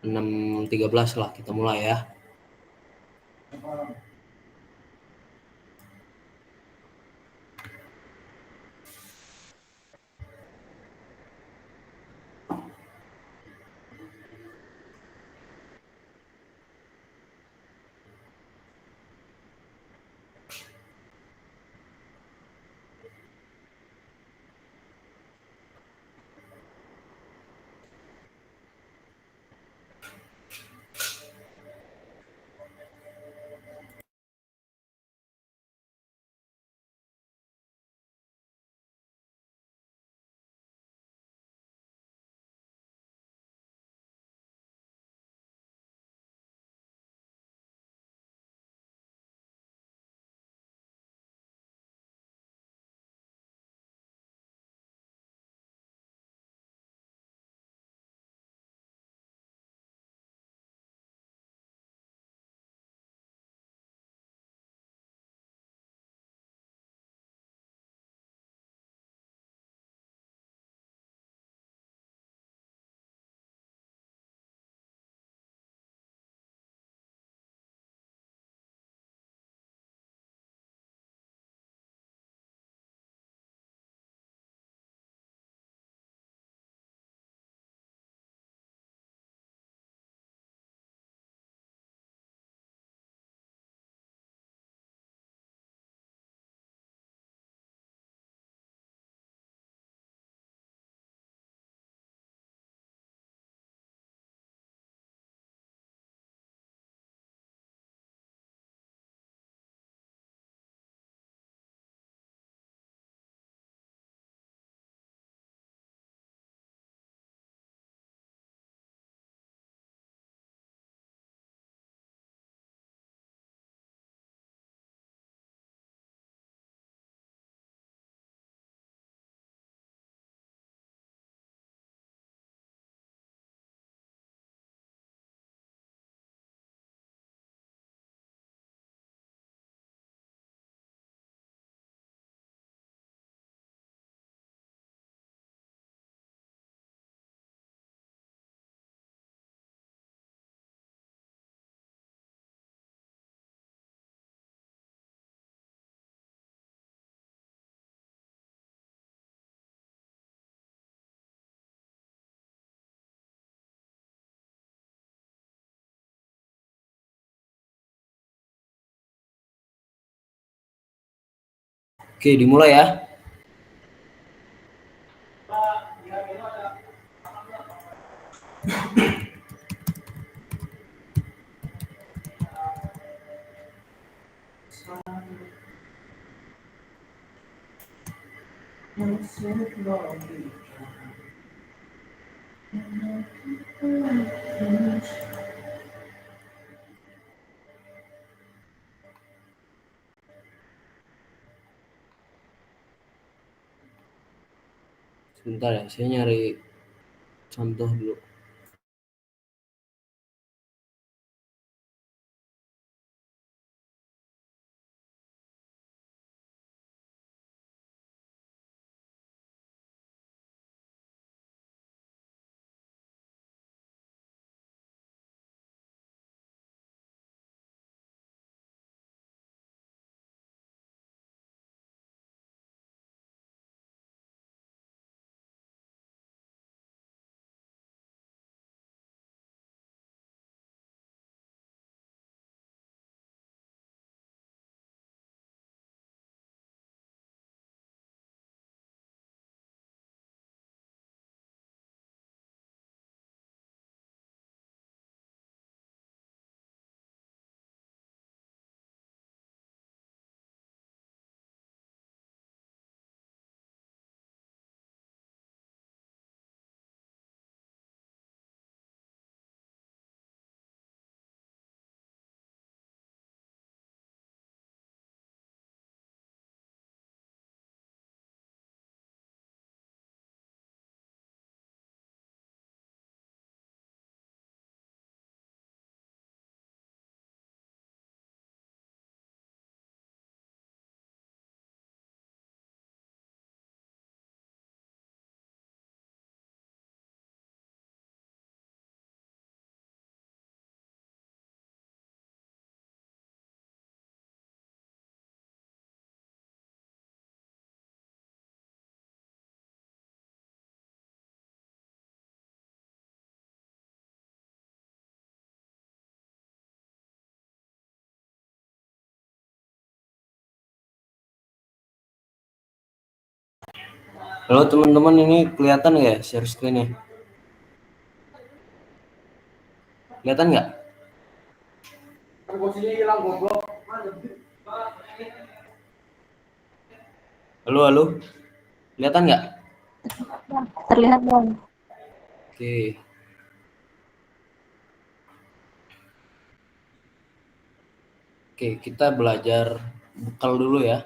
6.13 lah kita mulai ya. Oke, dimulai ya. Sebentar ya, saya nyari contoh dulu. Halo teman-teman, ini kelihatan nggak ya share screen-nya? Kelihatan nggak? Halo, halo. Kelihatan nggak? Terlihat dong. Oke. Oke, kita belajar bekal dulu ya.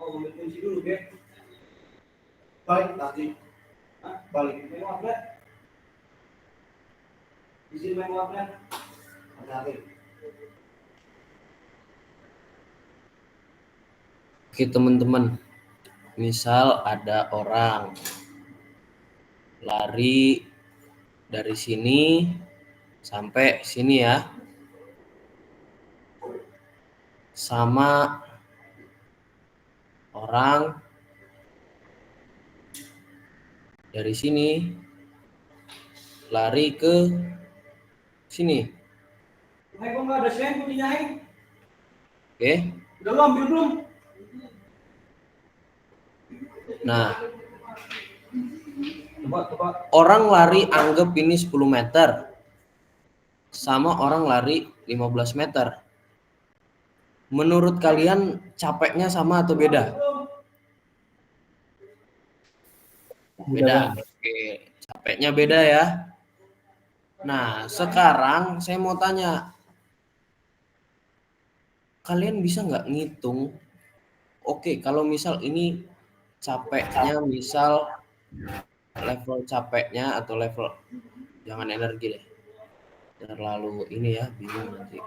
Kunci dulu, Beb. Balik tadi. Balik. Izin main warnet. Oke teman-teman, misal ada orang lari dari sini sampai sini ya, sama orang dari sini lari ke sini. Oke. Udah lu ambil belum? Nah, orang lari anggap ini 10 meter sama orang lari 15 meter. Menurut kalian capeknya sama atau beda? Beda. Oke, capeknya beda ya. Nah, sekarang saya mau tanya, kalian bisa nggak ngitung? Oke, kalau misal ini capeknya, misal level capeknya atau level, jangan energi deh, terlalu ini ya, bingung nanti.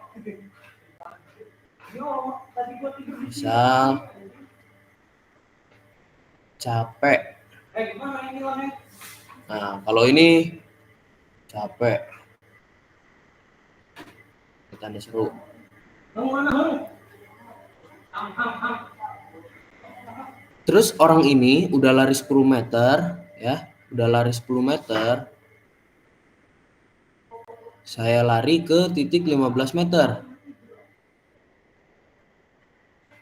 Misal capek. Nah, kalau ini capek, tanda seru. Terus orang ini udah lari 10 meter ya, udah lari 10 meter. Saya lari ke titik 15 meter.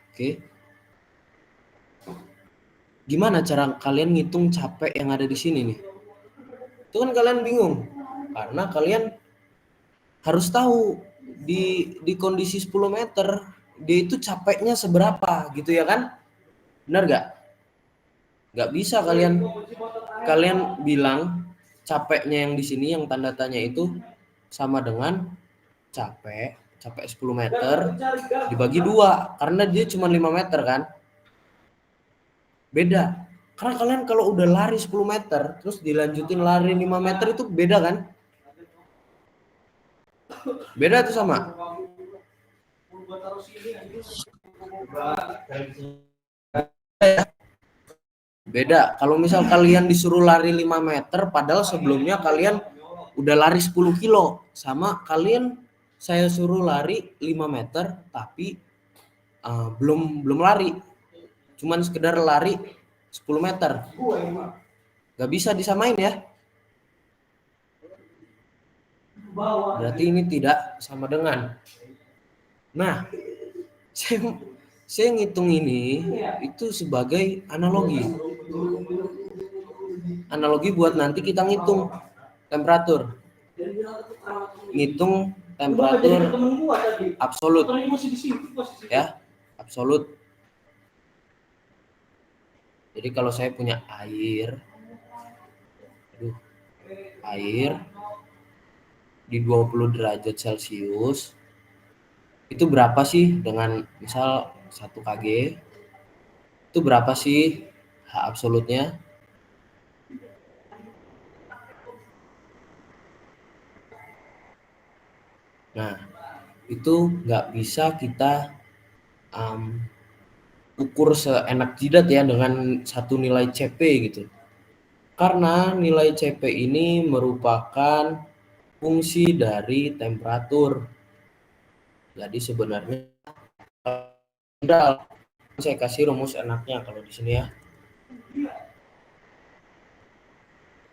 Oke. Gimana cara kalian ngitung capek yang ada di sini nih? Itu kan kalian bingung. Karena kalian harus tahu di kondisi 10 meter dia itu capeknya seberapa gitu ya kan? Benar gak? Gak bisa kalian bilang capeknya yang di sini yang tanda tanya itu sama dengan capek 10 meter dibagi 2 karena dia cuma 5 meter kan. Beda. Karena kalian kalau udah lari 10 meter terus dilanjutin lari 5 meter itu beda kan? Beda tuh sama? Beda. Kalau misal kalian disuruh lari 5 meter padahal sebelumnya kalian udah lari 10 kilo sama kalian saya suruh lari 5 meter tapi belum lari. Cuman sekedar lari 10 meter. Gak bisa disamain ya. Berarti ini tidak sama dengan. Nah, saya ngitung ini itu sebagai analogi. Analogi buat nanti kita ngitung temperatur. Ngitung temperatur absolut. Ya, absolut. Jadi kalau saya punya air di 20 derajat Celcius itu berapa sih dengan misal 1 kg itu berapa sih H absolutnya? Nah, itu nggak bisa kita ukur seenak jidat ya dengan satu nilai CP gitu. Karena nilai CP ini merupakan fungsi dari temperatur. Jadi sebenarnya saya kasih rumus enaknya kalau di sini ya.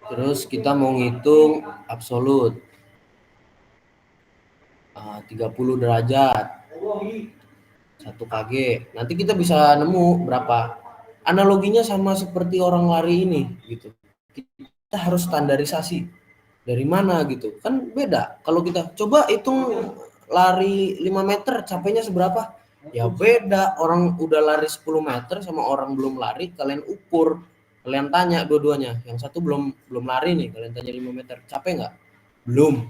Terus kita mau ngitung absolut 30 derajat 1 kg. Nanti kita bisa nemu berapa. Analoginya sama seperti orang lari ini gitu. Kita harus standarisasi. Dari mana gitu. Kan beda. Kalau kita coba hitung lari 5 meter capeknya seberapa? Ya beda. Orang udah lari 10 meter sama orang belum lari, kalian ukur. Kalian tanya dua-duanya. Yang satu belum lari nih, kalian tanya 5 meter. Capek nggak? Belum.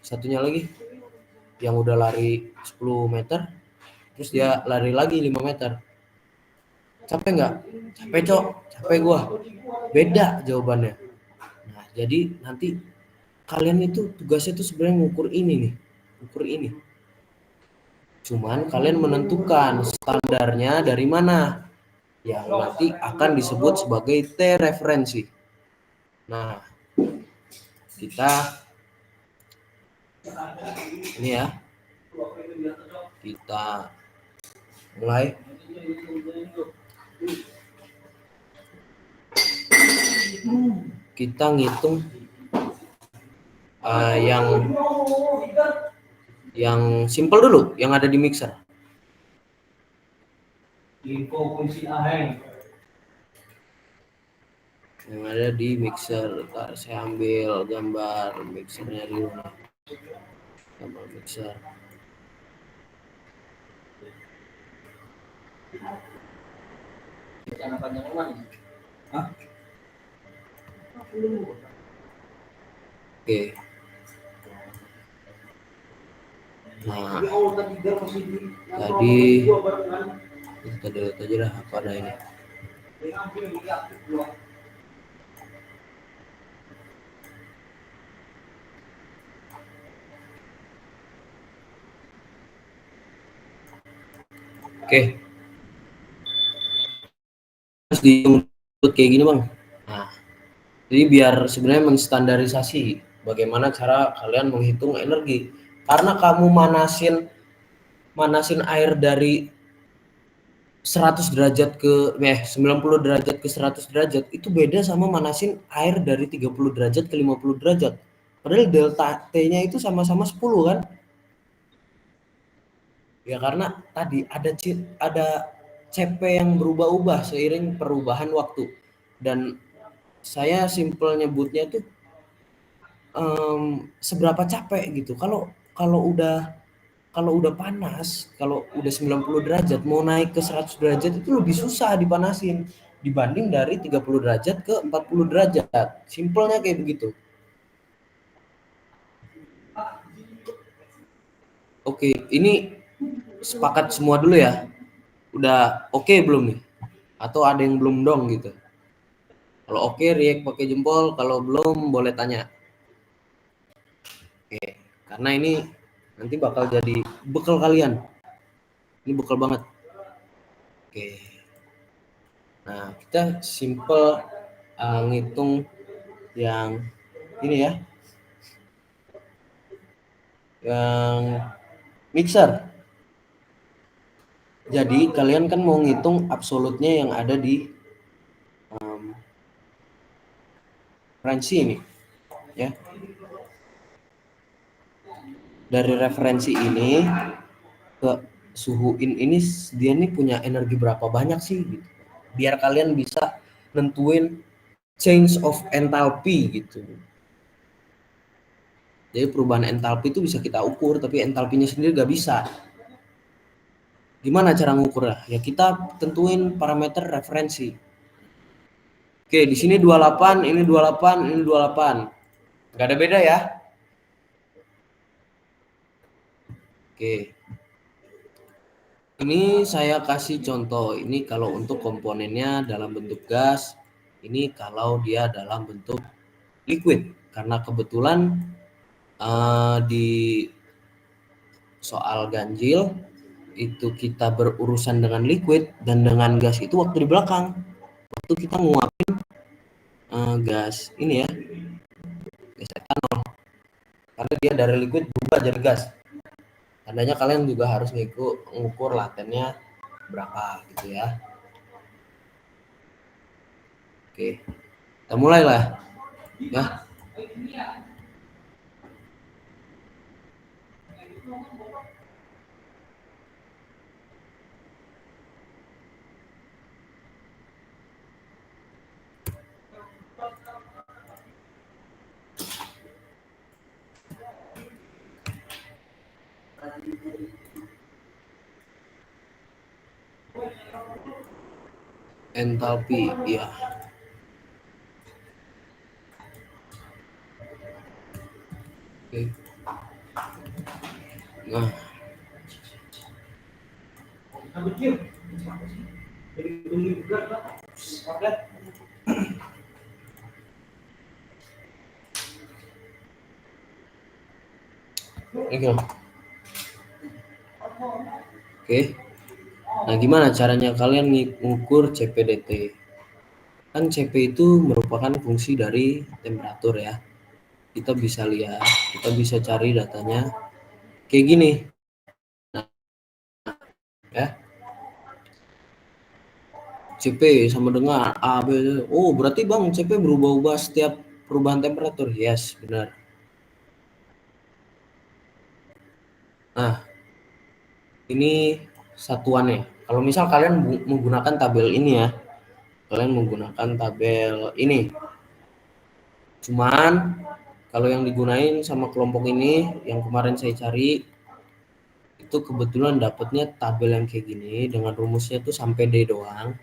Satunya lagi yang udah lari 10 meter, terus dia lari lagi 5 meter. Capek nggak? Capek, Cok. Capek gua. Beda jawabannya. Nah, jadi nanti kalian itu tugasnya tuh sebenarnya ngukur ini nih. Ukur ini. Cuman kalian menentukan standarnya dari mana. Yang nanti akan disebut sebagai T-referensi. Nah, kita ini ya. Kita mulai. Kita ngitung yang simple dulu, yang ada di mixer. Yang ada di mixer. Ntar saya ambil gambar mixernya dulu nih. Gambar mixer. Oke. Nah, tadi kita lihat aja lah apa ada ini. Oke. Terus diinput kayak gini, Bang. Nah, jadi biar sebenarnya menstandarisasi bagaimana cara kalian menghitung energi. Karena kamu manasin air dari 100 derajat ke 90 derajat ke 100 derajat itu beda sama manasin air dari 30 derajat ke 50 derajat. Padahal delta T-nya itu sama-sama 10 kan? Ya karena tadi ada CP yang berubah-ubah seiring perubahan waktu. Dan saya simpel nyebutnya tuh seberapa capek gitu. Kalau udah panas, kalau udah 90 derajat mau naik ke 100 derajat itu lebih susah dipanasin dibanding dari 30 derajat ke 40 derajat. Simpelnya kayak begitu. Oke, ini sepakat semua dulu ya. Udah oke belum nih? Atau ada yang belum dong gitu? Kalau oke react pakai jempol, kalau belum boleh tanya. Oke, karena ini nanti bakal jadi bekal kalian. Ini bekal banget. Oke. Nah, kita simple ngitung yang ini ya. Yang mixer. Jadi kalian kan mau ngitung absolutnya yang ada di referensi ini, ya. Dari referensi ini ke suhu ini dia nih punya energi berapa banyak sih gitu. Biar kalian bisa nentuin change of enthalpy gitu. Jadi perubahan entalpi itu bisa kita ukur, tapi entalpinya sendiri nggak bisa. Gimana cara ngukurnya? Ya kita tentuin parameter referensi. Oke, di sini 28, ini 28, ini 28. Nggak ada beda ya? Oke. Ini saya kasih contoh. Ini kalau untuk komponennya dalam bentuk gas, ini kalau dia dalam bentuk liquid. Karena kebetulan di soal ganjil itu kita berurusan dengan liquid dan dengan gas itu waktu di belakang. Waktu kita nguapin gas ini ya, gas etanol. Karena dia dari liquid berubah jadi gas. Tandanya kalian juga harus ngukur latennya berapa gitu ya. Oke, kita mulai lah ya. entalpi, ya. Oke. Nah, oke. Oke. Nah, gimana caranya kalian ngukur CPDT? Kan CP itu merupakan fungsi dari temperatur ya. Kita bisa lihat, kita bisa cari datanya kayak gini. Nah, ya. CP sama dengan A, B. Oh, berarti Bang, CP berubah-ubah setiap perubahan temperatur. Yes, benar. Nah, ini satuannya. Kalau misal kalian menggunakan tabel ini ya, kalian menggunakan tabel ini. Cuman kalau yang digunain sama kelompok ini yang kemarin saya cari itu kebetulan dapatnya tabel yang kayak gini dengan rumusnya tuh sampai D doang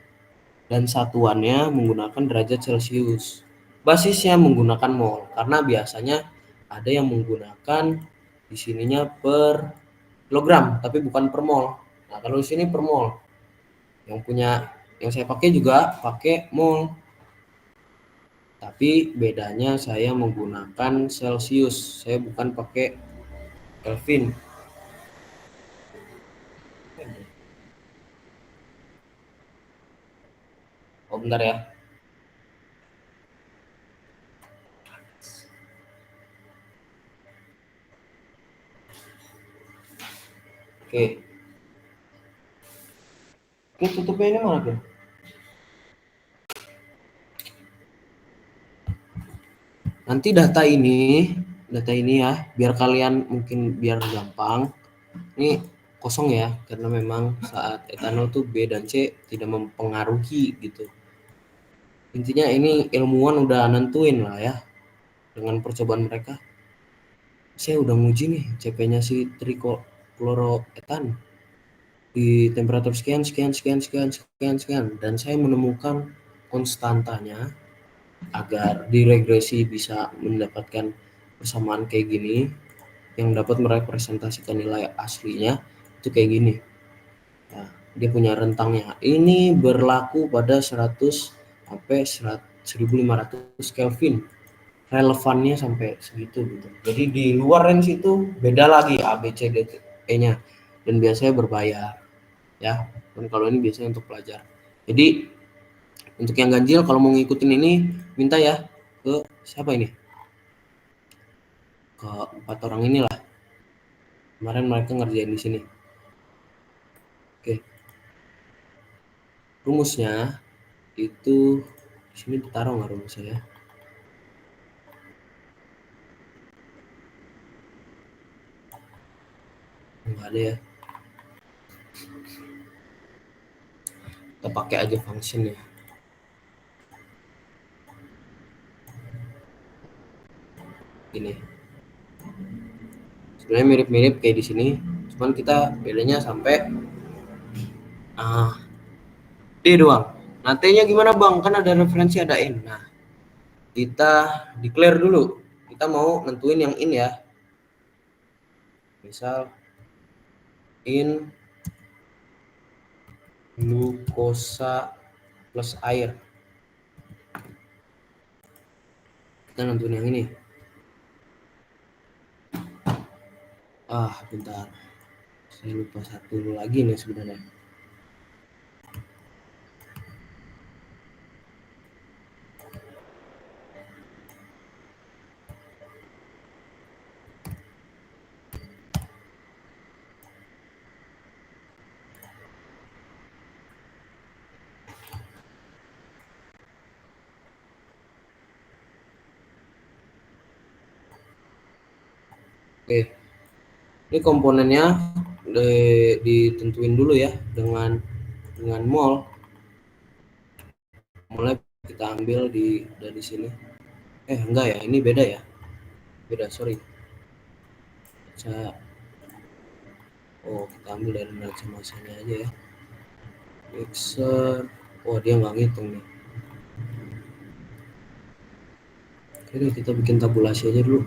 dan satuannya menggunakan derajat Celcius. Basisnya menggunakan mol karena biasanya ada yang menggunakan di sininya per kilogram tapi bukan per mol. Nah, kalau di sini per mol. Yang saya pakai juga pakai mol. Tapi bedanya saya menggunakan Celcius. Saya bukan pakai Kelvin. Oh, bentar ya. Oke. Ini tutupnya ini mana tuh? Nanti data ini ya, biar kalian mungkin biar gampang. Ini kosong ya, karena memang saat etanol tuh B dan C tidak mempengaruhi gitu. Intinya ini ilmuwan udah nentuin lah ya, dengan percobaan mereka. Saya udah nguji nih CP-nya si trichloroetan di temperatur sekian, dan saya menemukan konstantanya agar diregresi bisa mendapatkan persamaan kayak gini yang dapat merepresentasikan nilai aslinya itu kayak gini. Nah, dia punya rentangnya. Ini berlaku pada 100 sampai 1500 Kelvin. Relevannya sampai segitu gitu. Jadi di luar range itu beda lagi A, B, C, D, E-nya dan biasanya berbayar ya. Dan kalau ini biasanya untuk pelajar. Jadi untuk yang ganjil kalau mau ngikutin ini minta ya ke siapa ini? Ke 4 orang inilah. Kemarin mereka ngerjain di sini. Oke. Rumusnya itu di sini ditaruh nggak rumusnya ya? Nggak ada ya. Kita pakai aja function ya. Ini. Sebenarnya mirip-mirip kayak di sini, cuman kita bedanya sampai D doang. Nah, T-nya gimana Bang? Kan ada referensi ada N. Nah, kita declare dulu. Kita mau nentuin yang in ya. Misal in glukosa plus air. Kita nentuin yang ini. Bentar. Saya lupa satu lagi nih sebenarnya. Oke. Ini komponennya ditentuin dulu ya dengan mol. Mulai kita ambil dari sini. Enggak ya, ini beda ya. Beda, sorry. Kita ambil dari neraca masanya aja ya. Mixer Oh, dia nggak ngitung nih. Oke deh, kita bikin tabulasi aja dulu.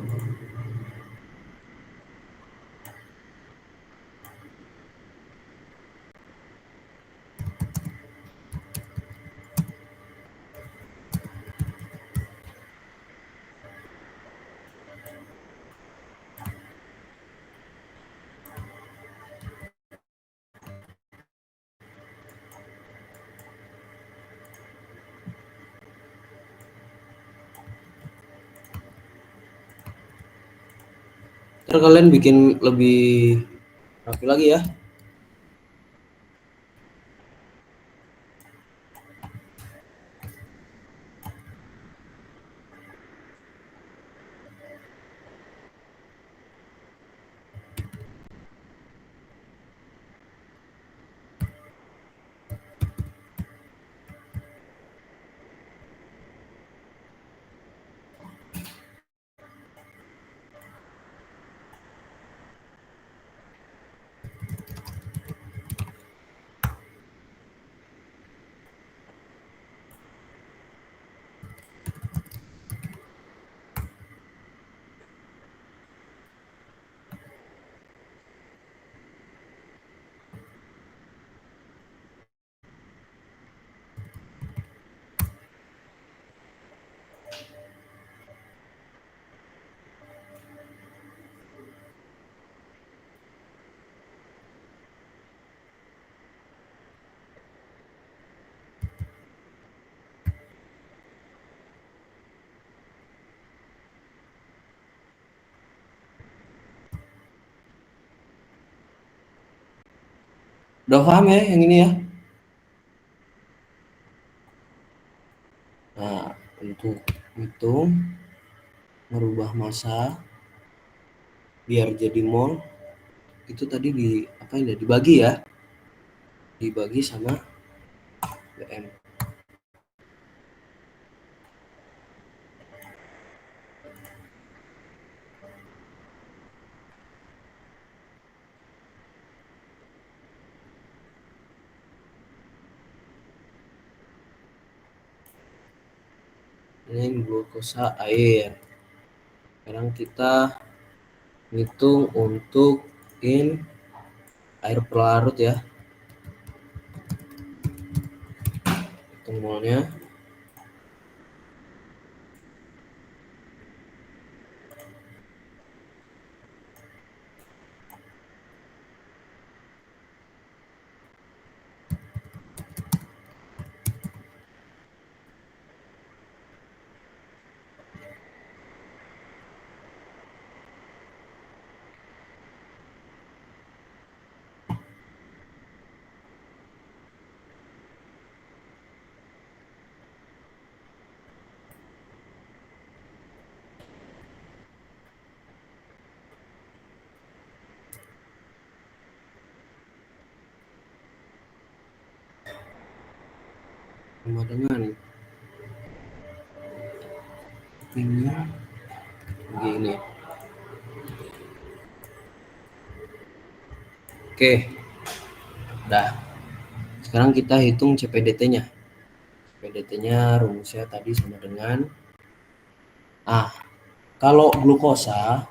Ntar kalian bikin lebih rapi lagi ya. Udah paham ya yang ini ya? Nah, untuk hitung merubah massa biar jadi mol itu tadi di apa ya, dibagi ya, dibagi sama BM. Ini glukosa air. Sekarang kita hitung untuk air pelarut ya, hitung molnya. Sama dengan ini begini. Oke, dah. Sekarang kita hitung CPDT-nya. CPDT-nya rumusnya tadi sama dengan kalau glukosa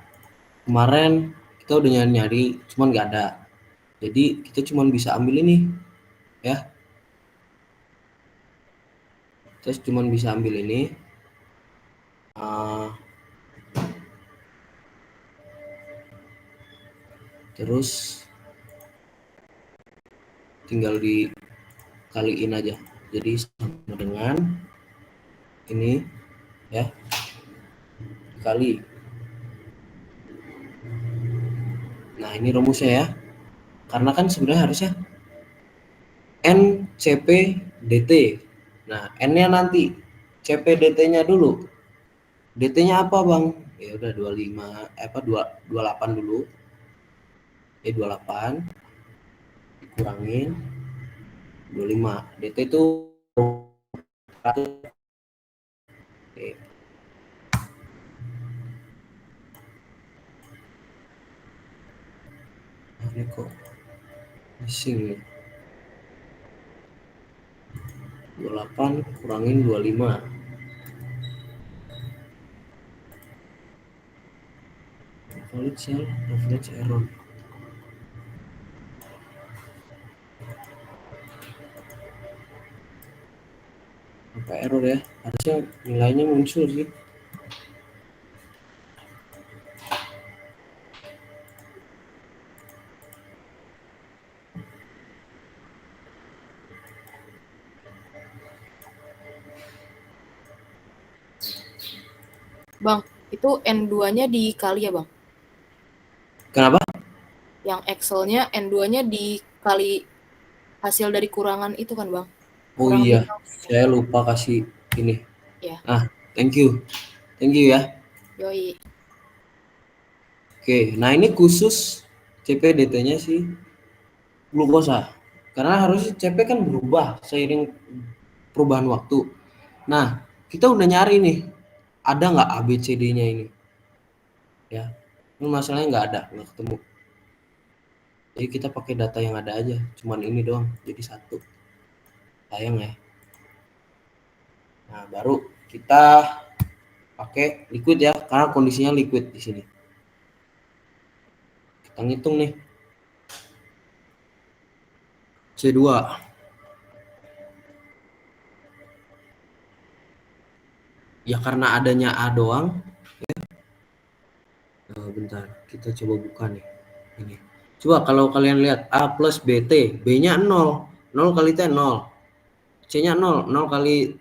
kemarin kita udah nyari cuman nggak ada. Jadi kita cuman bisa ambil ini ya. Terus cuman bisa ambil ini. Terus tinggal dikaliin aja. Jadi sama dengan ini ya, dikali. Nah, ini rumusnya ya. Karena kan sebenarnya harusnya NCP-DT. Nah, N-nya nanti, CP-DT-nya dulu. DT-nya apa, Bang? Ya udah 25 28 dulu. 28 dikurangin 25. DT itu 100. Oke. Nah, ini kok missing nih. 28 kurangin 25. Valid cell average error. Apa error ya? Harusnya nilainya muncul sih. Bang, itu N2-nya dikali ya, Bang? Kenapa? Yang Excel-nya N2-nya dikali hasil dari kurangan itu kan, Bang? Oh Kurang iya, minus. saya lupa kasih ini. Ya, Thank you. Thank you ya. yoi. Oke, nah ini khusus CPDT-nya sih glukosa. Karena harusnya CP kan berubah seiring perubahan waktu. Nah, kita udah nyari nih, ada nggak ABCD-nya ini? Ya, ini masalahnya nggak ketemu. Jadi kita pakai data yang ada aja, cuman ini doang, jadi satu. Sayang ya. Nah, baru kita pakai liquid ya, karena kondisinya liquid di sini. Kita ngitung nih. C2. Ya karena adanya A doang. Bentar, kita coba buka nih. Ini. Coba kalau kalian lihat A plus BT, B-nya 0. 0 kali T 0. C-nya 0. 0 kali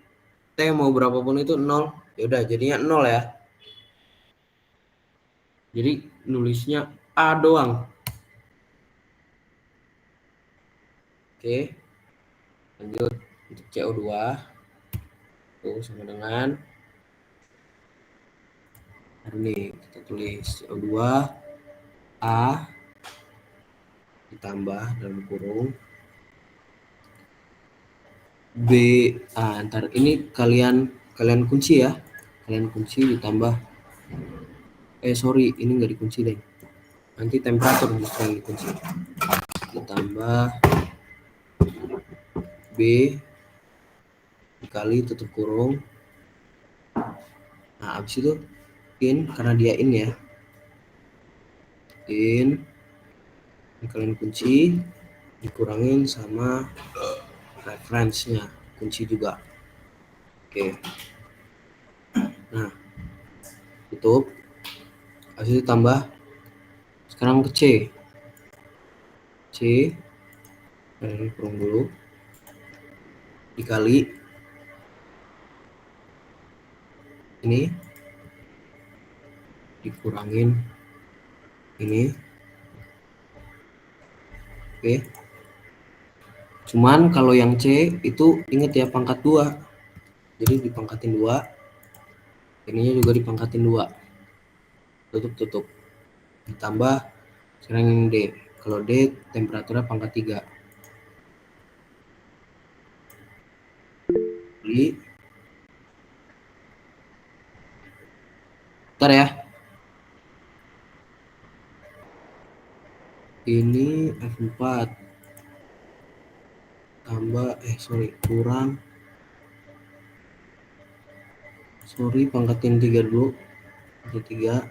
T mau berapapun itu 0. Ya udah jadinya 0 ya. Jadi nulisnya A doang. Oke. Lanjut untuk CO2. Tuh sama dengan ini kita tulis CO2 A ditambah dalam kurung B. Ntar ini kalian kunci ya. Kalian kunci ditambah sorry, ini nggak dikunci deh. Nanti temperatur justru yang dikunci. Ditambah B dikali tutup kurung. Nah, abis itu in, karena dia in ya. In, ini kalian kunci, dikurangin sama reference-nya, kunci juga. Oke. Nah, tutup. Habis itu tambah sekarang ke C. C dari kurung dulu dikali ini dikurangin ini. Oke. Cuman kalau yang C itu inget ya pangkat 2. Jadi dipangkatin 2. Ininya juga dipangkatin 2. Tutup. Ditambah sekarang yang D. Kalau D temperaturnya pangkat 3. Beli. Bentar ya. Ini F4 tambah kurang pangkatin 3 dulu. Pangkat 3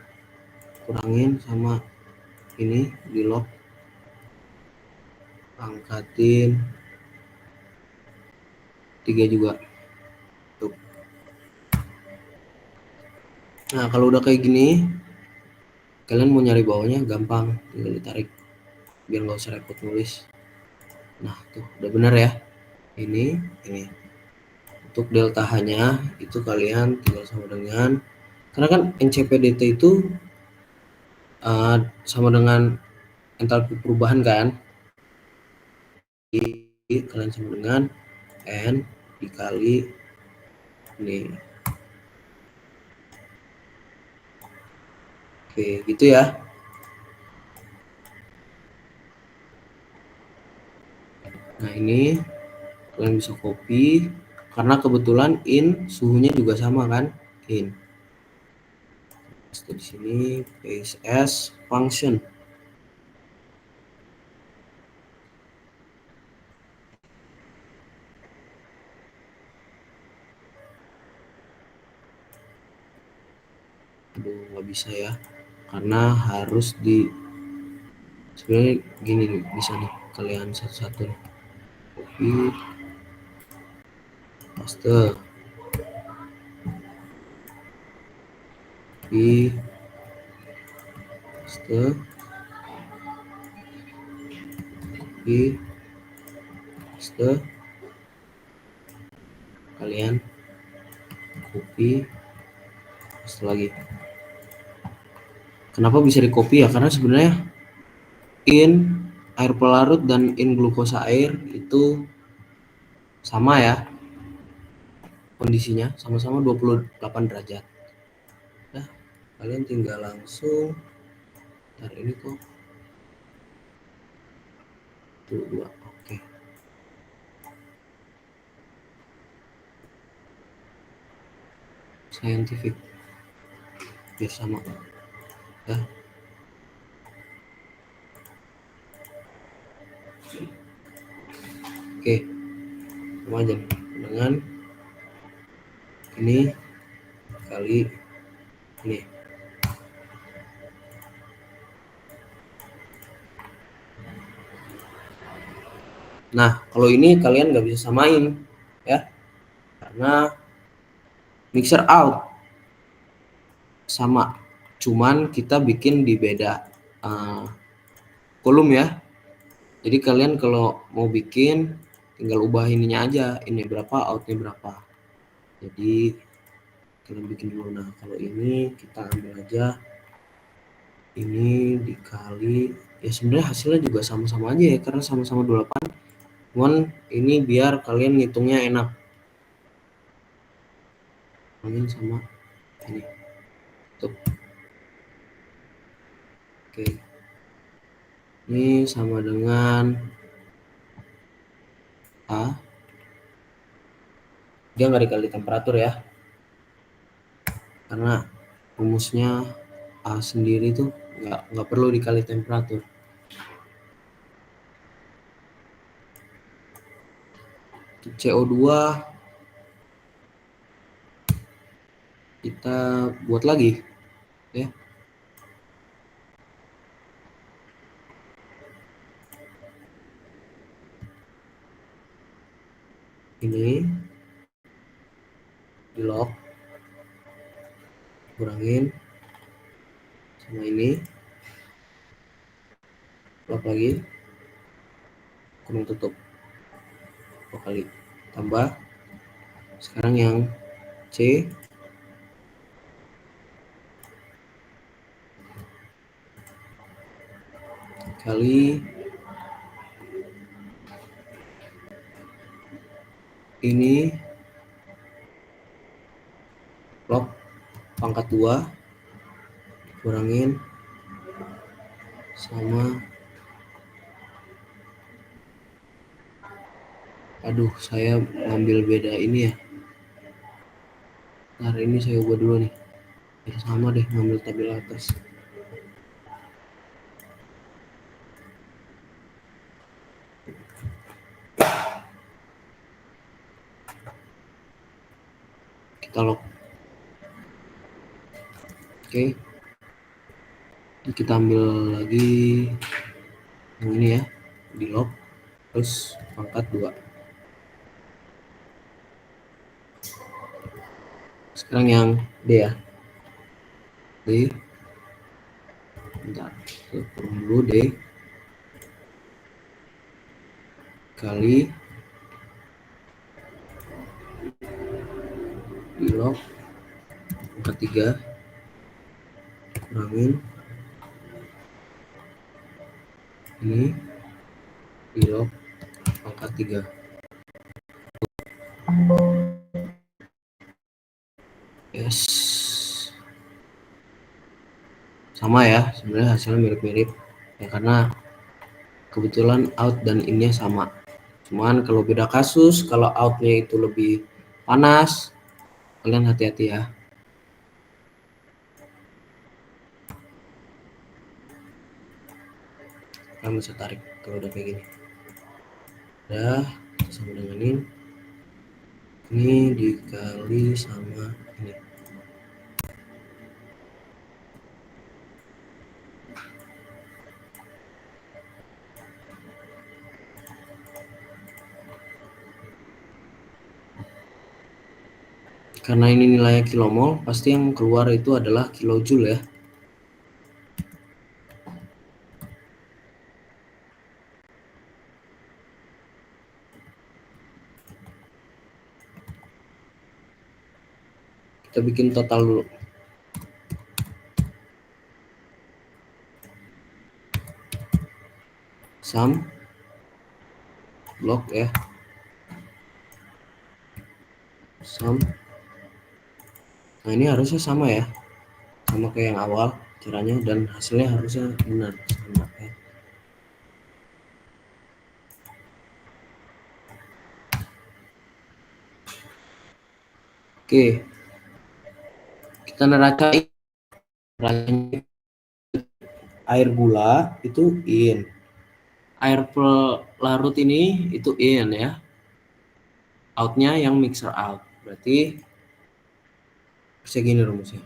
kurangin sama ini di log pangkatin 3 juga. Tuh. Nah, kalau udah kayak gini kalian mau nyari bawahnya gampang, tinggal ditarik biar nggak usah repot nulis. Nah, tuh udah benar ya. Ini untuk delta H-nya itu kalian tinggal sama dengan, karena kan NCPDT itu sama dengan entalpi perubahan kan. Jadi kalian sama dengan N dikali ini. Oke, gitu ya. Nah, ini kalian bisa copy karena kebetulan in suhunya juga sama kan, in. Di sini paste as function. Aduh, nggak bisa ya, karena harus di sebenarnya gini nih, bisa nih kalian satu-satu nih. Copy, paste, copy, paste, copy, paste, kalian copy, paste lagi. Kenapa bisa di copy ya? Karena sebenarnya in air pelarut dan in glukosa air itu sama ya kondisinya, sama-sama 28 derajat. Nah, kalian tinggal langsung tarik ini kok tuh 2. Oke, scientific biar sama ya. Oke, sama aja nih dengan ini kali ini. Nah, kalau ini kalian nggak bisa samain ya, karena mixer out sama, cuman kita bikin di beda kolom ya. Jadi kalian kalau mau bikin tinggal ubah ininya aja, ini berapa, outnya berapa. Jadi kalian bikin dulu. Nah, kalau ini kita ambil aja ini dikali, ya sebenarnya hasilnya juga sama-sama aja ya, karena sama-sama 28. Cuman ini biar kalian ngitungnya enak. Kalian sama ini. Tuh. Oke. Ini sama dengan A. Dia nggak dikali temperatur ya, karena rumusnya A sendiri tuh nggak perlu dikali temperatur. CO2 kita buat lagi ya. Ini di lock, kurangin sama ini, lock lagi, kurang tutup 2 kali, tambah sekarang yang C kali ini lock pangkat 2 kurangin sama, aduh saya ngambil beda ini ya, ntar ini saya ubah dulu nih ya, sama deh ngambil tabel atas. Kita lock. Oke, kita ambil lagi yang ini ya, di lock terus pangkat 2. Sekarang yang D ya, D, bentar, kurang dulu, D kali di lock pangkat 3 kurangin ini di lock pangkat 3. Yes, sama ya, sebenarnya hasilnya mirip-mirip ya, karena kebetulan out dan innya sama. Cuman kalau beda kasus, kalau outnya itu lebih panas, kalian hati-hati ya. Kalian bisa tarik kalau udah kayak gini. Udah sama dengan ini dikali sama ini. Karena ini nilainya kilomol, pasti yang keluar itu adalah kilojoule ya. Kita bikin total dulu. Sum blok ya. Sum. Nah, ini harusnya sama ya. Sama kayak yang awal caranya, dan hasilnya harusnya benar sama ya. Oke. Kita neracain air gula itu in. Air pelarut ini itu in ya. Outnya yang mixer out. Berarti segini rumusnya.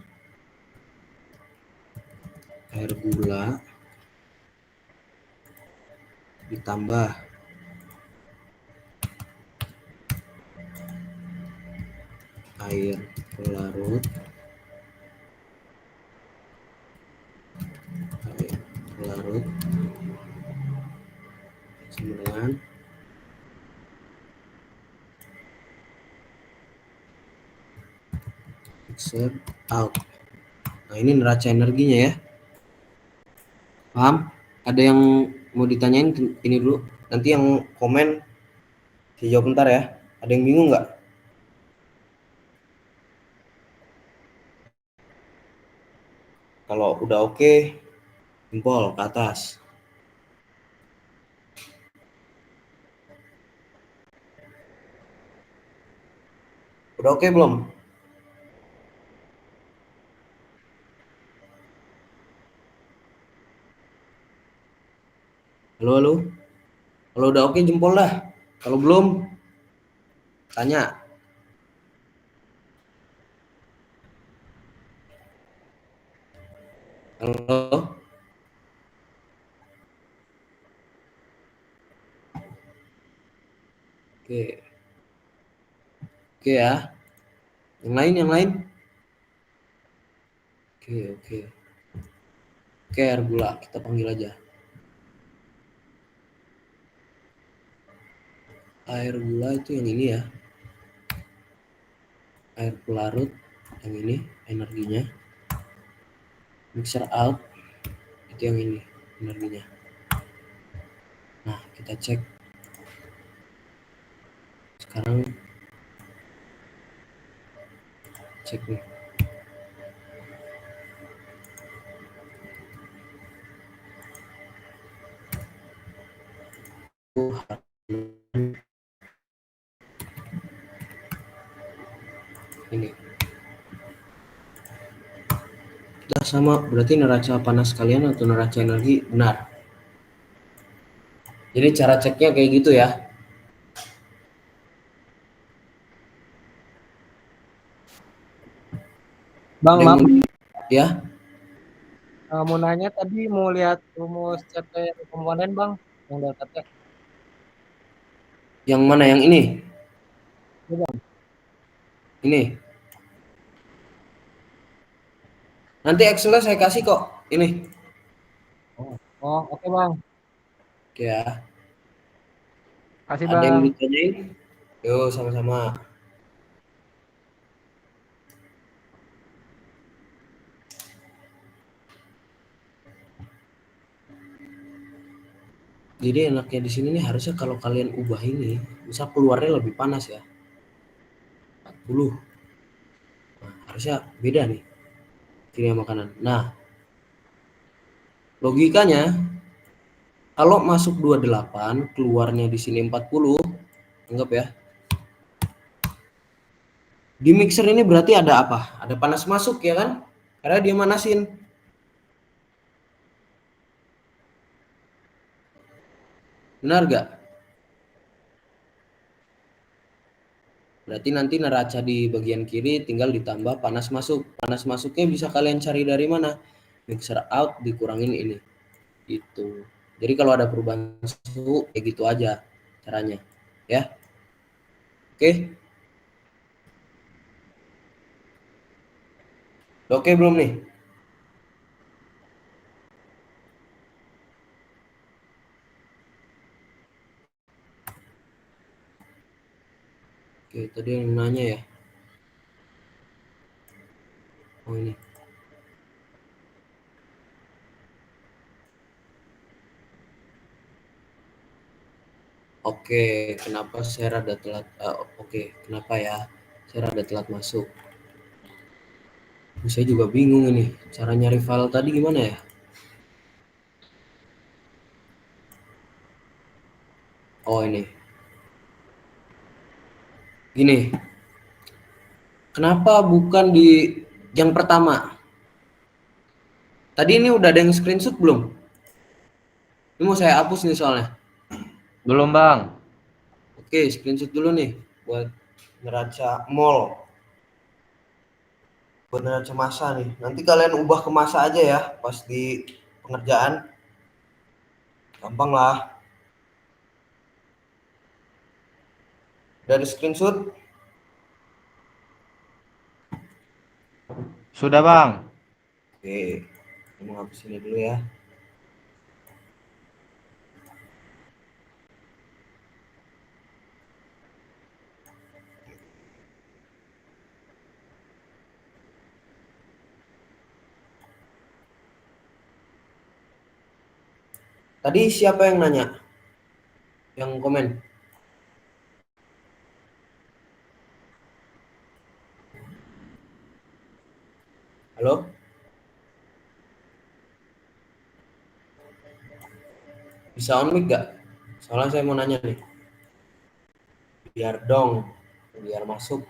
Air gula ditambah air pelarut sama dengan mixer out. Nah, ini neraca energinya ya. Paham? Ada yang mau ditanyain ini dulu? Nanti yang komen saya jawab bentar ya. Ada yang bingung nggak? Kalau udah oke, jempol ke atas. Udah oke belum? Halo, halo. Kalau udah oke jempol dah. Kalau belum, tanya. Halo. Oke. Oke ya. Yang lain, yang lain. Oke, oke. Oke, air gula kita panggil aja. Air gula itu yang ini ya. Air pelarut yang ini energinya. Mixer out itu yang ini energinya. Nah, kita cek sekarang, cek nih. Ini udah sama, berarti neraca panas kalian atau neraca energi benar. Jadi cara ceknya kayak gitu ya. Bang, maaf, Ya, mau nanya tadi mau lihat rumus CP komponen bang, yang delta T. yang mana yang ini? Iya, bang. Ini. Nanti Excel saya kasih kok. Ini. Oh, oke bang. Oke ya. Kasih Ada yang bang. ditanyain? Yuk, sama-sama. Jadi enaknya di sini nih, harusnya kalau kalian ubah ini, misal keluarnya lebih panas ya. 40. Nah, harusnya beda nih kimia makanan. Nah, logikanya kalau masuk 28, keluarnya di sini 40, anggap ya. Di mixer ini berarti ada apa? Ada panas masuk ya kan? Karena dia manasin. Benar gak? Berarti nanti neraca di bagian kiri tinggal ditambah panas masuk. Panas masuknya bisa kalian cari dari mana? Mixer out dikurangin ini. Gitu. Jadi kalau ada perubahan suhu kayak gitu aja caranya. Ya. Oke. Udah oke belum nih? Oke, tadi yang nanya ya. Oh ini. Oke, kenapa saya rada telat? Oke, kenapa ya? Saya rada telat masuk. Saya juga bingung ini. Cara nyari file tadi gimana ya? Oh ini. Gini. Kenapa bukan di yang pertama? Tadi ini udah ada yang screenshot belum? Ini mau saya hapus nih soalnya. Belum, Bang. Oke, screenshot dulu nih buat neraca mall. Buat neraca masa nih. Nanti kalian ubah ke masa aja ya pas di pengerjaan. Gampang lah. Dari screenshot. Sudah, Bang. Oke, mau hapus ini dulu ya. Tadi siapa yang nanya? Yang komen? Halo? Bisa on mic gak? Soalnya saya mau nanya nih. Biar dong, biar masuk.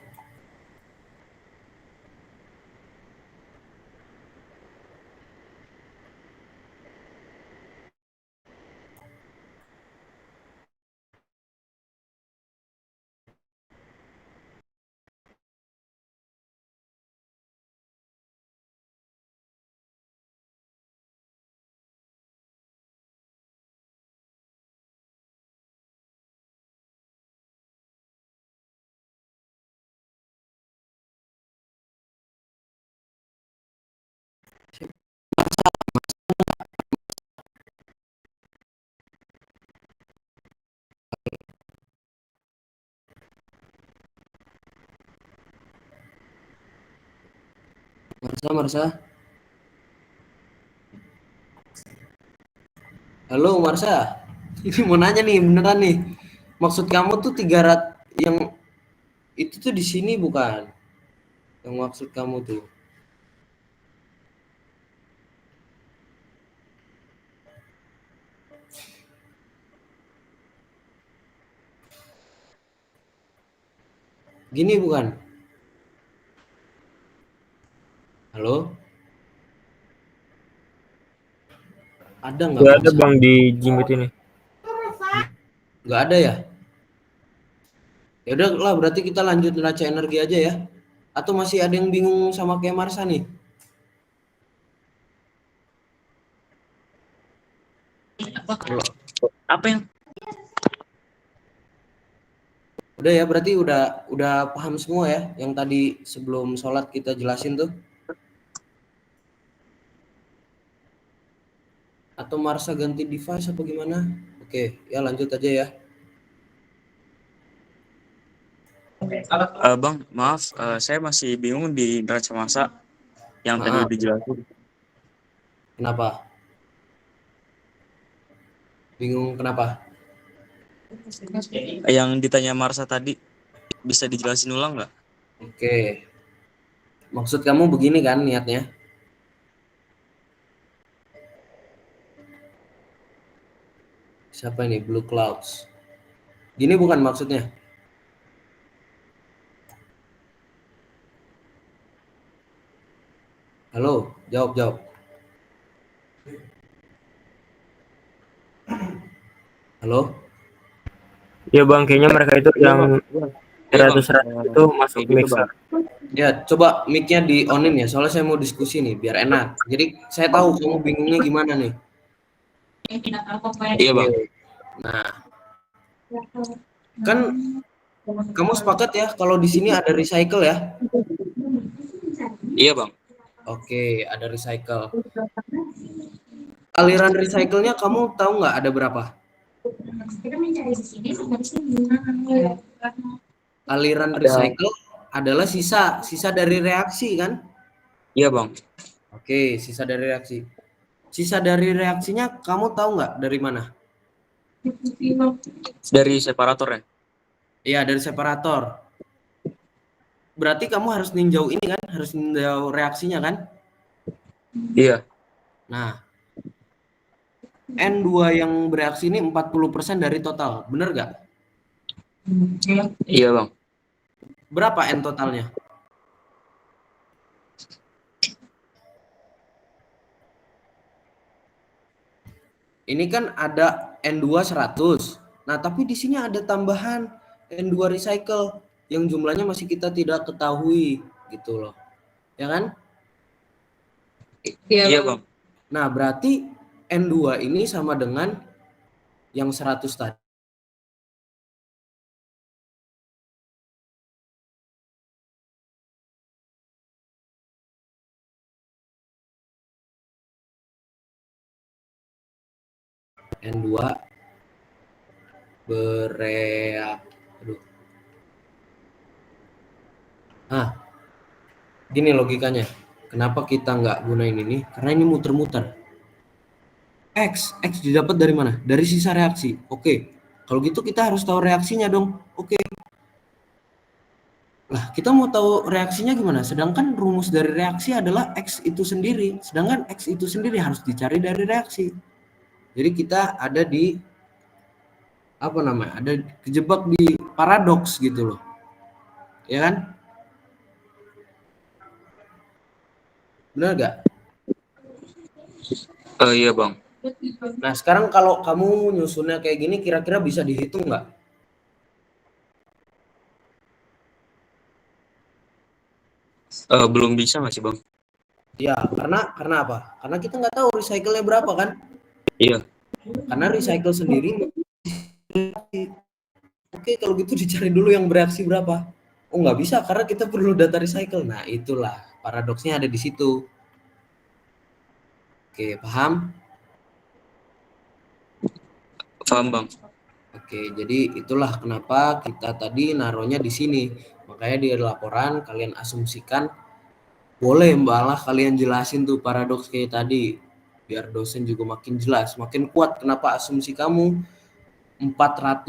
Marsa. Halo Marsa. Ini mau nanya nih, beneran nih. Maksud kamu tuh 300 yang itu tuh di sini bukan? Yang maksud kamu tuh. Gini bukan? Halo? Ada nggak Gak ada Marsa? bang di Jimit ini. Nggak ada ya? Ya udah lah, berarti kita lanjut neraca energi aja ya. Atau masih ada yang bingung sama kayak Marsa nih? Apa yang Udah ya, berarti udah paham semua ya yang tadi sebelum sholat kita jelasin tuh. Atau Marsa ganti device apa gimana? Oke, ya lanjut aja ya. Bang, maaf, saya masih bingung di neraca masa yang tadi Maaf, dijelasin. kenapa? Bingung kenapa? Yang ditanya Marsa tadi bisa dijelasin ulang nggak? Oke, maksud kamu begini kan niatnya? Siapa ini? Blue Clouds. Gini bukan maksudnya? Halo, jawab. Halo? Iya bang, kayaknya mereka itu yang Iya, Bang. 100 itu masuk Kayak gitu, mixer. Bang. Ya, coba mic-nya di onin ya, soalnya saya mau diskusi nih, biar enak. Jadi saya tahu kamu bingungnya gimana nih. Iya bang. Oke. Nah, kan kamu sepakat ya kalau di sini ada recycle ya? Iya bang. Oke, ada recycle. Aliran recycle-nya kamu tahu nggak ada berapa? Aliran Ada. recycle adalah sisa dari reaksi kan? Iya bang. Oke, sisa dari reaksi. Sisa dari reaksinya kamu tahu nggak dari mana? Dari separator ya. Iya, dari separator. Berarti kamu harus ninjau ini kan? Harus ninjau reaksinya kan? Iya. Nah, N2 yang bereaksi ini 40% dari total. Bener nggak? Iya bang. Berapa N totalnya? Ini kan ada N2 100. Nah, tapi di sini ada tambahan N2 recycle yang jumlahnya masih kita tidak ketahui gitu loh. Ya kan? Iya bang. Nah, berarti N2 ini sama dengan yang 100 tadi. N2 bereak. Aduh. Nah, gini logikanya. Kenapa kita nggak gunain ini? Karena ini muter-muter. X didapat dari mana? Dari sisa reaksi. Oke. Kalau gitu kita harus tahu reaksinya dong. Oke. Lah, kita mau tahu reaksinya gimana? Sedangkan rumus dari reaksi adalah X itu sendiri. Sedangkan X itu sendiri harus dicari dari reaksi. Jadi kita ada di apa namanya? Ada kejebak di paradoks gitu loh. Ya kan? Benar gak? Iya bang. Nah, sekarang kalau kamu nyusunnya kayak gini kira-kira bisa dihitung nggak? Belum bisa masih bang. Ya, karena apa? Karena kita nggak tahu recycle-nya berapa kan? Iya. Karena recycle sendiri. Oke, kalau gitu dicari dulu yang bereaksi berapa. Oh, nggak bisa karena kita perlu data recycle. Nah, itulah paradoksnya ada di situ. Oke, paham? Paham bang. Oke, jadi itulah kenapa kita tadi naruhnya di sini. Makanya di laporan kalian asumsikan, boleh malah kalian jelasin tuh paradoks kayak tadi. Biar dosen juga makin jelas, makin kuat kenapa asumsi kamu 400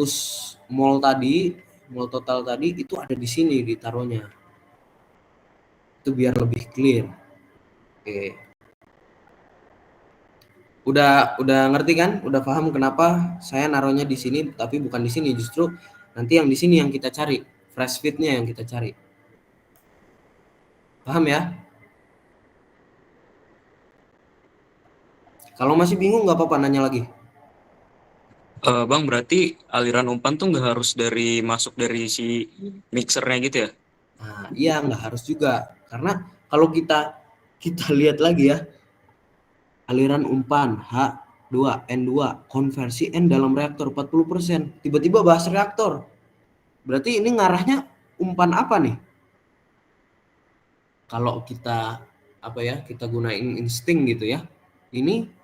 mol tadi, mol total tadi itu ada di sini ditaruhnya. Itu biar lebih clear. Oke. Udah ngerti kan? Udah paham kenapa saya naruhnya di sini tapi bukan di sini, justru nanti yang di sini yang kita cari, fresh fit-nya yang kita cari. Paham ya? Kalau masih bingung nggak apa-apa nanya lagi. Bang berarti aliran umpan tuh nggak harus masuk dari si mixernya gitu ya? Nah, iya nggak harus juga. Karena kalau kita lihat lagi ya, aliran umpan H2N2 konversi N dalam reaktor 40%. Tiba-tiba bahas reaktor. Berarti ini ngarahnya umpan apa nih? Kalau kita kita gunain insting gitu ya. Ini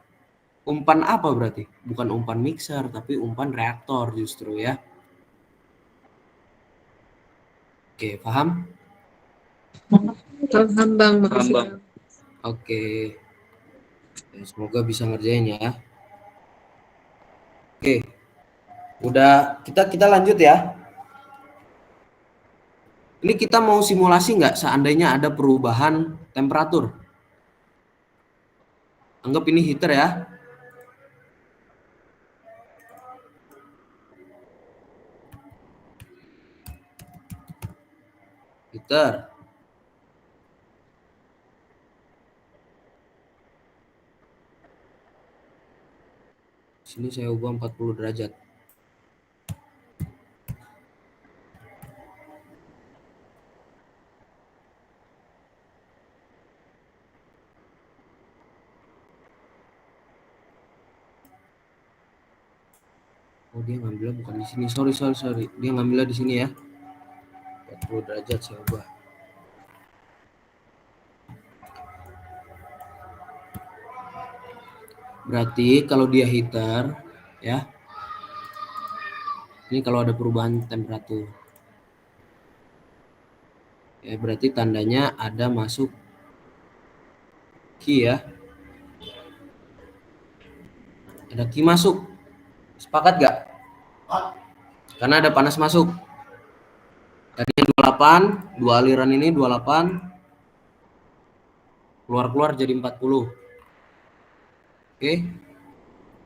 umpan apa berarti? Bukan umpan mixer tapi umpan reaktor justru ya. Oke, paham? Paham bang, Paham makasih bang. bang. Oke. Semoga bisa ngerjain ya. Oke. Udah kita lanjut ya. Ini kita mau simulasi nggak seandainya ada perubahan temperatur? Anggap ini heater ya. Heater. Sini saya ubah 40 derajat. Oh, dia ngambilnya bukan di sini. Sorry. Dia ngambilnya di sini ya. 40 derajat saya ubah. Berarti kalau dia heater, ya, ini kalau ada perubahan temperatur, ya berarti tandanya ada masuk Qi ya, ada Qi masuk. Sepakat gak? Karena ada panas masuk. Tadi 28, dua aliran ini 28, keluar jadi 40. Oke.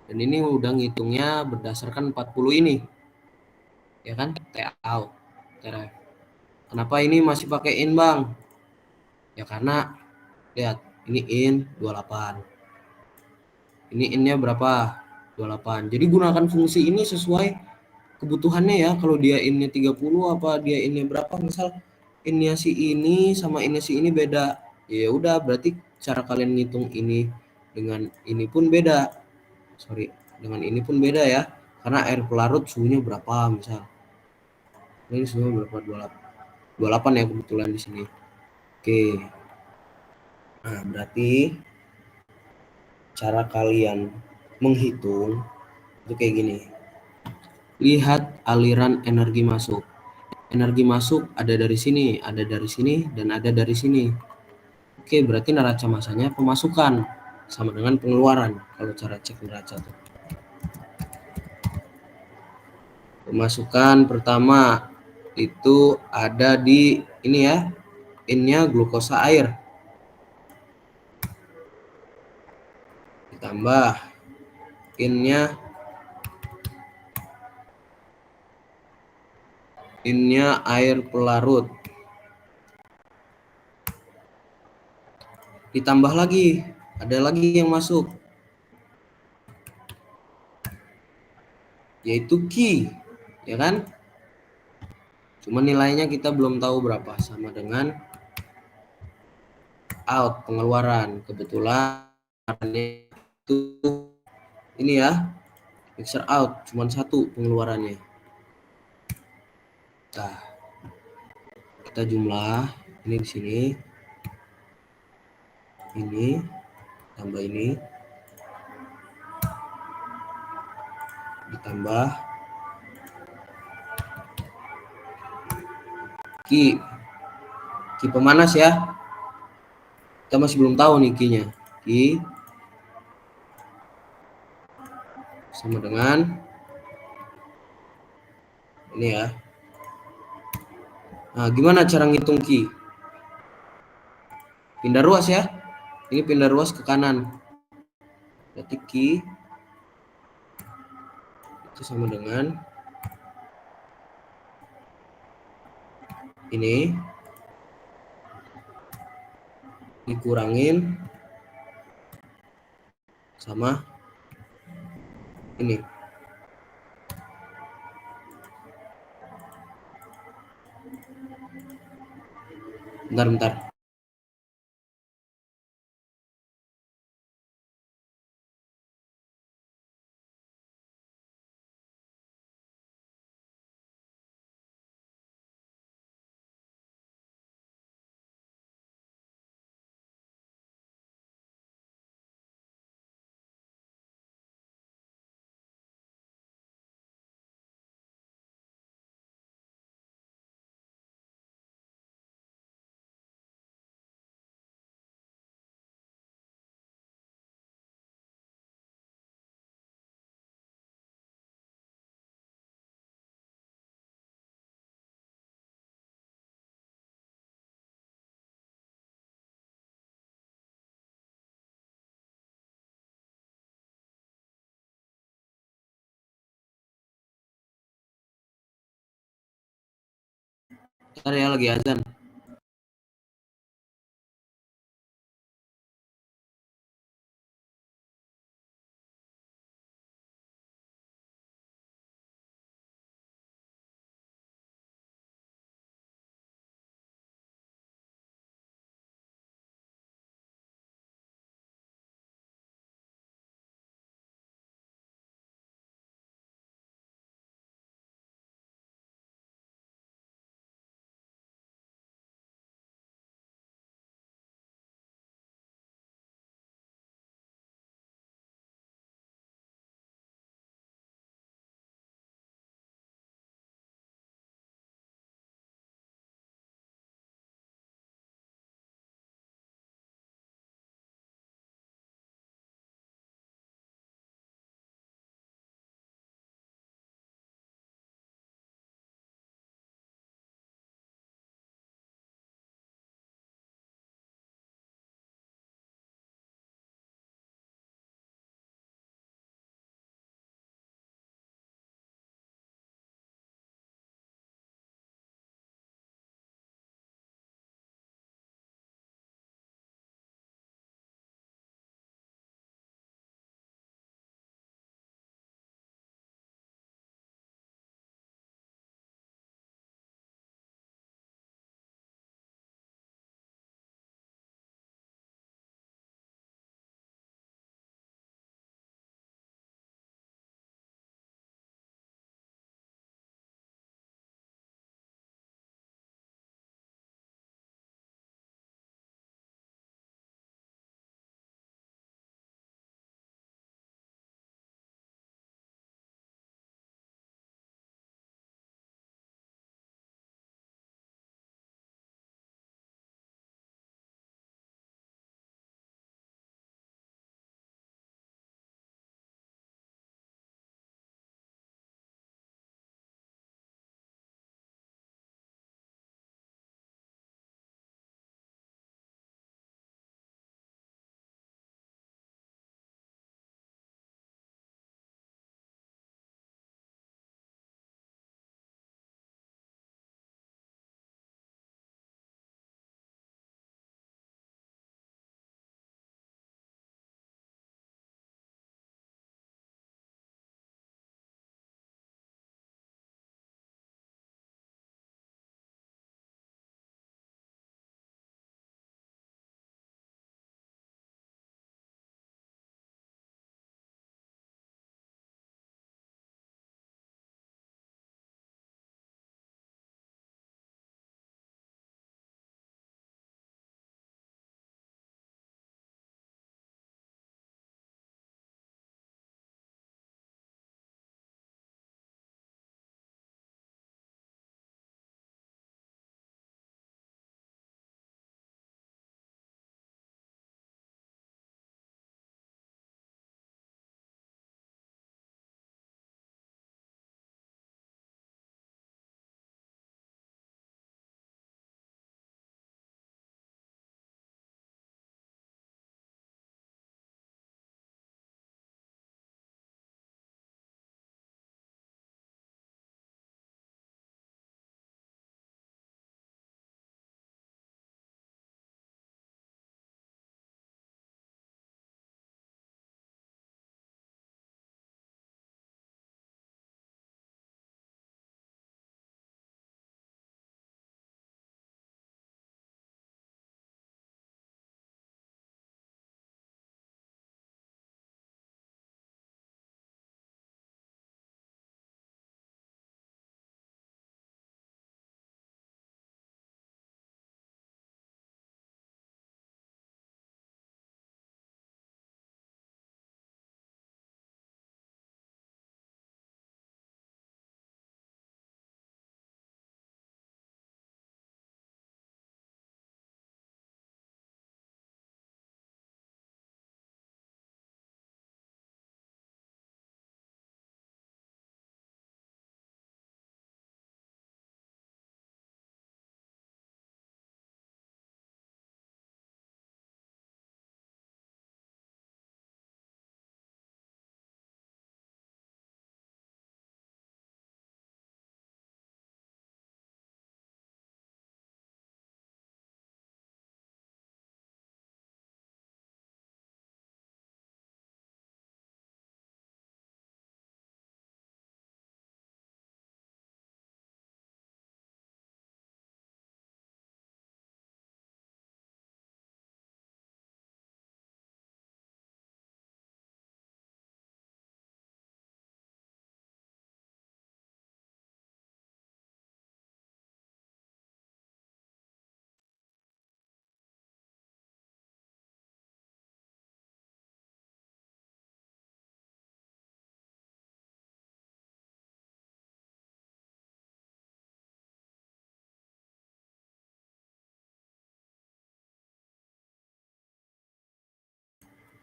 Dan ini udah ngitungnya berdasarkan 40 ini. Ya kan? T out. TRF. Kenapa ini masih pakai in, Bang? Ya karena lihat, ini in 28. Ini innya berapa? 28. Jadi gunakan fungsi ini sesuai kebutuhannya ya. Kalau dia innya 30 apa dia innya berapa? Misal innya si ini sama innya si ini beda. Ya udah berarti cara kalian ngitung ini dengan ini pun beda. Dengan ini pun beda ya. Karena air pelarut suhunya berapa misal. Ini suhunya berapa? 28 ya kebetulan di sini. Oke. Nah, berarti cara kalian menghitung itu kayak gini. Lihat aliran energi masuk. Energi masuk ada dari sini, dan ada dari sini. Oke, berarti neraca masanya pemasukan sama dengan pengeluaran kalau cara cek neraca tuh. Pemasukan pertama itu ada di ini ya, innya glukosa air. Ditambah innya air pelarut. Ditambah lagi, ada lagi yang masuk, yaitu Qi, ya kan? Cuma nilainya kita belum tahu berapa, sama dengan out, pengeluaran. Kebetulan itu ini ya, mixer out, cuma satu pengeluarannya. Nah, kita jumlah ini di sini, ini tambah ini, ditambah Qi pemanas ya. Kita masih belum tahu nih Qi-nya. Qi sama dengan ini ya. Nah, gimana cara ngitung Qi? Pindah ruas ya. Ini pindah ruas ke kanan. Berarti Qi itu sama dengan ini dikurangin sama ini. Bentar. Bentar ya, lagi azan.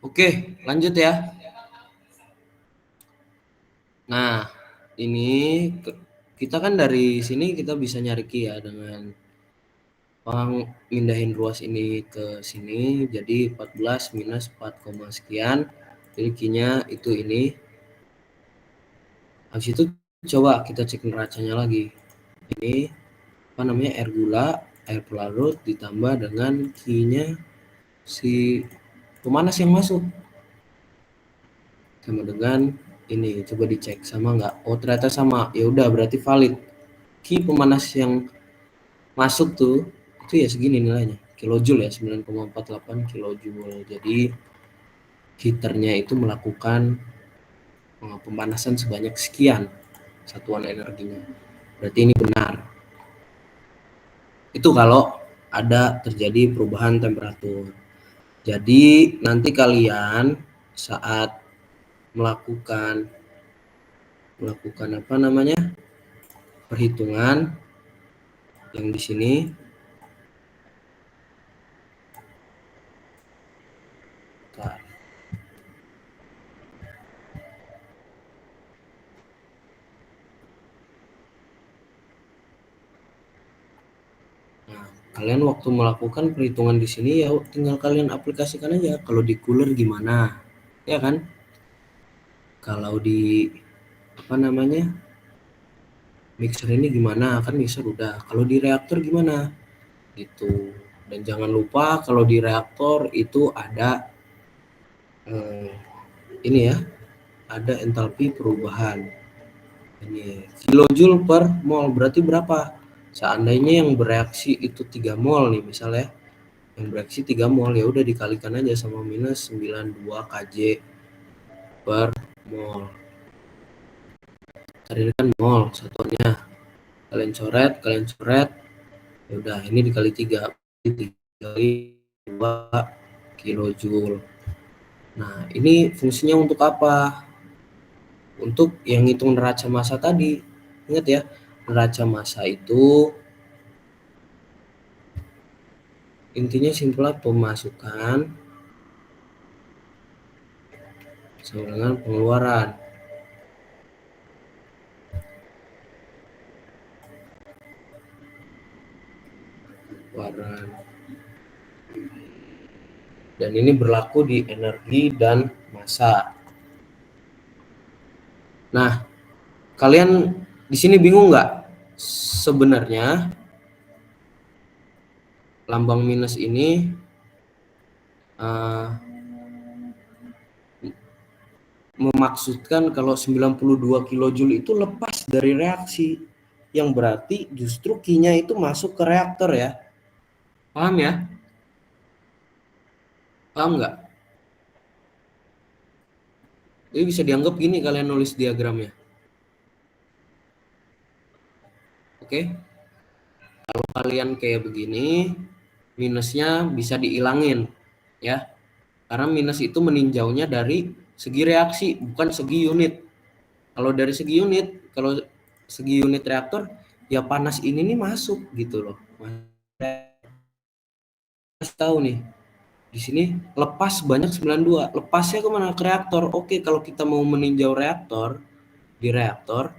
Oke, lanjut ya. Nah, ini kita kan dari sini kita bisa nyari Q ya dengan mindahin ruas ini ke sini, jadi 14 minus 4, sekian. Jadi Q-nya itu ini. Habis itu coba kita cek neracanya lagi. Ini apa namanya, air gula, air pelarut ditambah dengan Q-nya si pemanas yang masuk. Sama dengan ini, coba dicek sama nggak? Oh ternyata sama, ya udah berarti valid. Q pemanas yang masuk tuh itu ya segini nilainya, kilojoule ya, 9,48 kilojoule. Jadi heaternya itu melakukan pemanasan sebanyak sekian satuan energinya. Berarti ini benar. Itu kalau ada terjadi perubahan temperatur. Jadi nanti kalian saat melakukan apa namanya, perhitungan yang di sini, nah, kalian waktu melakukan perhitungan di sini ya tinggal kalian aplikasikan aja. Kalau di cooler gimana, ya kan? Kalau di apa namanya, mixer ini gimana, kan mixer udah. Kalau di reaktor gimana gitu. Dan jangan lupa kalau di reaktor itu ada ini ya, ada entalpi perubahan. Ini kilojoule per mol, berarti berapa? Seandainya yang bereaksi itu 3 mol nih misalnya, yang bereaksi 3 mol, ya udah dikalikan aja sama minus 92 kJ per mol. Tadi kan mol satuannya, kalian coret, ya udah ini dikali 3, dikali 2 kilojoule. Nah ini fungsinya untuk apa? Untuk yang ngitung neraca massa tadi. Ingat ya, neraca massa itu intinya simpel, pemasukan sama dengan pengeluaran. Dan ini berlaku di energi dan massa. Nah, kalian di sini bingung nggak? Sebenarnya lambang minus ini memaksudkan kalau 92 kilojoule itu lepas dari reaksi, yang berarti justru Q-nya itu masuk ke reaktor ya. Paham ya? Paham nggak? Jadi bisa dianggap gini kalian nulis diagramnya. Oke? Kalau kalian kayak begini, minusnya bisa dihilangin ya. Karena minus itu meninjaunya dari segi reaksi, bukan segi unit. Kalau dari segi unit, kalau segi unit reaktor, ya panas ini nih masuk gitu loh. Mas tahu nih, di sini lepas banyak 92, lepasnya kemana? Ke reaktor. Oke, kalau kita mau meninjau reaktor, di reaktor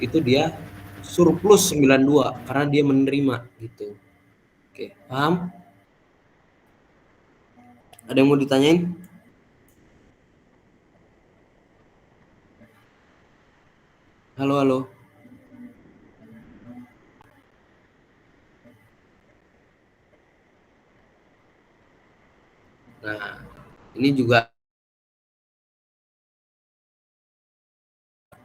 itu dia surplus 92 karena dia menerima gitu. Oke, paham? Ada yang mau ditanyain? Halo, halo. Nah, ini juga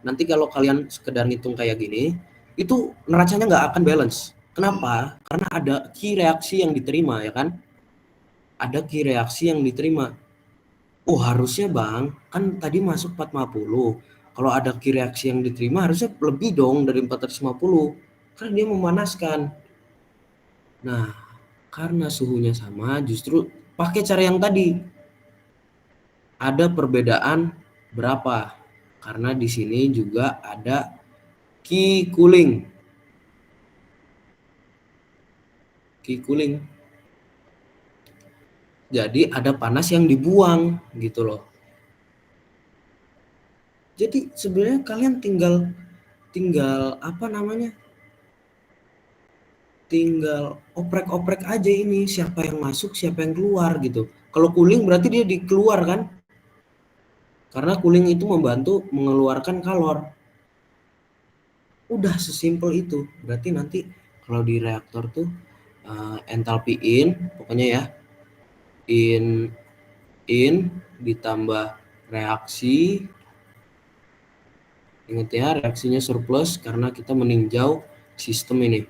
nanti kalau kalian sekedar ngitung kayak gini, itu neracanya nggak akan balance. Kenapa? Karena ada Q reaksi yang diterima, ya kan? Ada Q reaksi yang diterima. Oh, harusnya Bang, kan tadi masuk 450. Kalau ada Q reaksi yang diterima harusnya lebih dong dari 450. Karena dia memanaskan. Nah, karena suhunya sama, justru pakai cara yang tadi. Ada perbedaan berapa? Karena di sini juga ada Q cooling. Q cooling. Jadi ada panas yang dibuang gitu loh. Jadi sebenarnya kalian tinggal apa namanya? Tinggal oprek-oprek aja ini siapa yang masuk, siapa yang keluar gitu. Kalau cooling berarti dia dikeluar kan? Karena cooling itu membantu mengeluarkan kalor. Udah sesimpel itu. Berarti nanti kalau di reaktor tuh entalpi in, pokoknya ya, in ditambah reaksi. Ingat ya, reaksinya surplus karena kita meninjau sistem ini.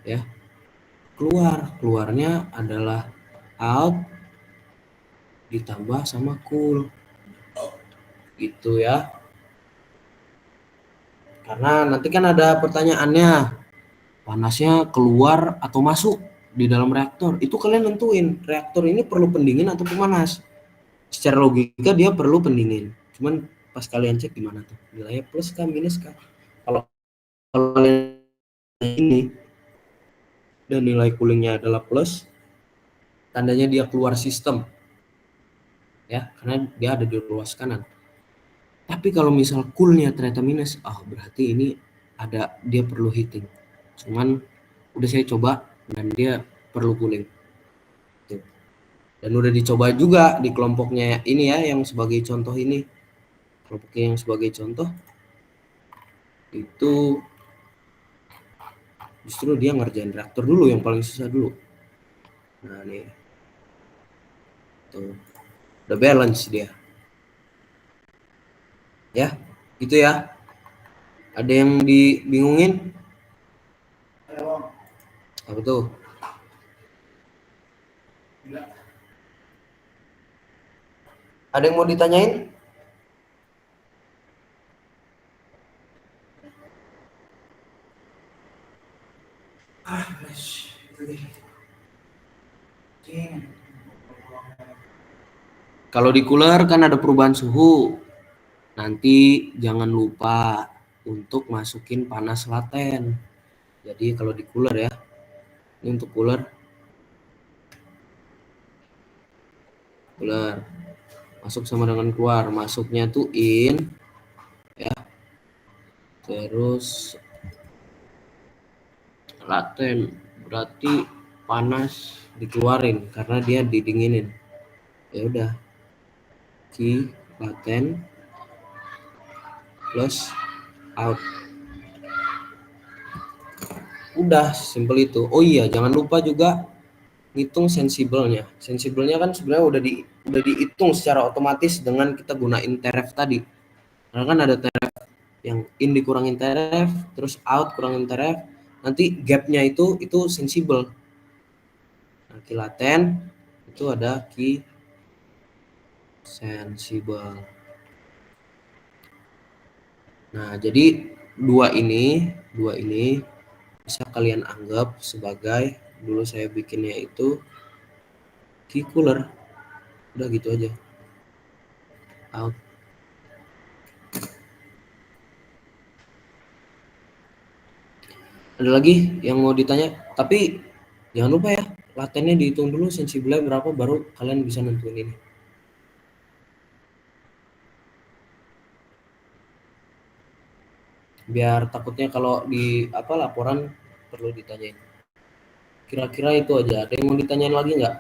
Ya. Keluarnya adalah out ditambah sama cool. Gitu ya. Karena nanti kan ada pertanyaannya, panasnya keluar atau masuk di dalam reaktor. Itu kalian nentuin, reaktor ini perlu pendingin atau pemanas. Secara logika dia perlu pendingin. Cuman pas kalian cek gimana tuh? Nilainya plus kah, minus kah? Kalau ini dan nilai coolingnya adalah plus, tandanya dia keluar sistem. Ya, karena dia ada di ruas kanan. Tapi kalau misal coolnya ternyata minus, berarti ini dia perlu heating. Cuman udah saya coba dan dia perlu cooling. Tuh. Dan udah dicoba juga di kelompoknya ini ya, yang sebagai contoh ini. Kelompoknya yang sebagai contoh itu justru dia ngerjain reaktor dulu yang paling susah dulu. Nah nih, tuh udah balance dia. Ya, gitu ya. Ada yang dibingungin? Apa tuh? Ada yang mau ditanyain? Kalau di cooler kan ada perubahan suhu. Nanti jangan lupa untuk masukin panas laten. Jadi kalau di cooler ya, ini untuk cooler masuk sama dengan keluar. Masuknya tuh in ya, terus laten berarti panas dikeluarin karena dia didinginin. Ya udah, Q laten plus out. Udah simpel itu. Oh iya, jangan lupa juga ngitung sensibelnya. Sensibelnya kan sebenarnya udah dihitung secara otomatis dengan kita gunain TRF tadi. Karena kan ada TRF yang in dikurangin TRF, terus out kurangin TRF, nanti gapnya itu sensibel. Nah, Q laten itu ada Q sensibel. Nah, jadi dua ini bisa kalian anggap sebagai, dulu saya bikinnya itu Q cooler. Udah gitu aja. Out. Ada lagi yang mau ditanya? Tapi jangan lupa ya, latennya dihitung dulu, sensibelnya berapa, baru kalian bisa nentuin ini. Biar takutnya kalau di laporan perlu ditanyain. Kira-kira itu aja. Ada yang mau ditanyain lagi nggak?